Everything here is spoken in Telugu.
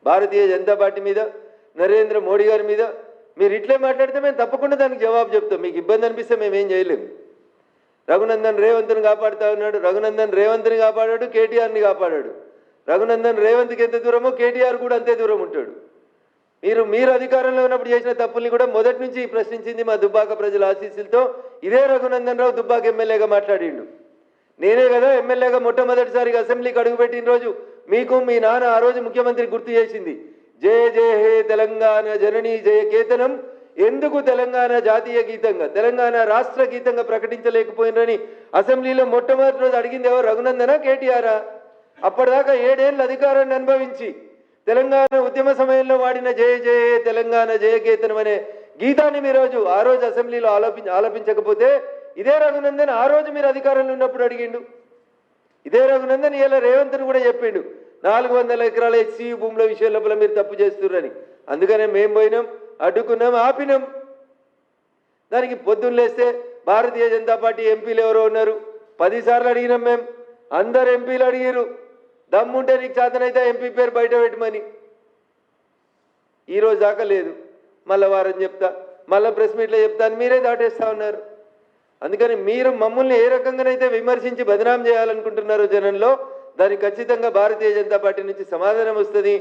భారతీయ జనతా పార్టీ మీద, నరేంద్ర మోడీ గారి మీద మీరు ఇట్లే మాట్లాడితే మేము తప్పకుండా దానికి జవాబు చెప్తాం. మీకు ఇబ్బంది అనిపిస్తే మేమేం చేయలేము. రఘునందన్ రేవంత్ని కాపాడుతా ఉన్నాడు. రఘునందన్ రేవంత్ని కాపాడాడు, కేటీఆర్ని కాపాడాడు. రఘునందన్ రేవంత్కి ఎంత దూరమో కేటీఆర్ కూడా అంతే దూరం ఉంటాడు. మీరు అధికారంలో ఉన్నప్పుడు చేసిన తప్పుల్ని కూడా మొదటి నుంచి ప్రశ్నించింది మా దుబ్బాక ప్రజల ఆశీస్సులతో ఇదే రఘునందన్ రావు దుబ్బాక ఎమ్మెల్యేగా మాట్లాడిండు. నేనే కదా ఎమ్మెల్యేగా మొట్టమొదటిసారిగా అసెంబ్లీకి అడుగుపెట్టిన రోజు మీకు మీ నాన్న ఆ రోజు ముఖ్యమంత్రి గుర్తు చేసింది, జయ జయ హే తెలంగాణ జననీ జయ కేతనం, ఎందుకు తెలంగాణ జాతీయ గీతంగా తెలంగాణ రాష్ట్ర గీతంగా ప్రకటించలేకపోయినని అసెంబ్లీలో మొట్టమొదటి రోజు అడిగింది ఎవరు? రఘునందనా కేటీఆరా? అప్పటిదాకా 7 ఏళ్ళు అధికారాన్ని అనుభవించి తెలంగాణ ఉద్యమ సమయంలో వాడిన జయ జయ తెలంగాణ జయకేతనం అనే గీతాన్ని మీరు ఆ రోజు అసెంబ్లీలో ఆలపించకపోతే ఇదే రఘునందన్ ఆ రోజు మీరు అధికారంలో ఉన్నప్పుడు అడిగిండు. ఇదే రఘునందన్ ఇలా రేవంత్ని కూడా చెప్పిండు 400 ఎకరాల హెచ్సి భూముల విషయం లోపల మీరు తప్పు చేస్తున్నారని. అందుకనే మేము పోయినాం, అడ్డుకున్నాం, ఆపినాం. దానికి పొద్దున్న లేస్తే భారతీయ జనతా పార్టీ ఎంపీలు ఎవరో ఉన్నారు, 10 సార్లు అడిగినాం మేము. అందరు ఎంపీలు అడిగారు, దమ్ముంటే నీకు చేతనైతే ఎంపీ పేరు బయట పెట్టమని. ఈరోజు దాకా లేదు. మళ్ళీ వారం చెప్తా, మళ్ళీ ప్రెస్ మీట్లో చెప్తా అని మీరే దాటేస్తూ ఉన్నారు. అందుకని మీరు మమ్మల్ని ఏ రకంగానైతే విమర్శించి బదనాం చేయాలనుకుంటున్నారో జనంలో, దానికి ఖచ్చితంగా భారతీయ జనతా పార్టీ నుంచి సమాధానం వస్తుంది.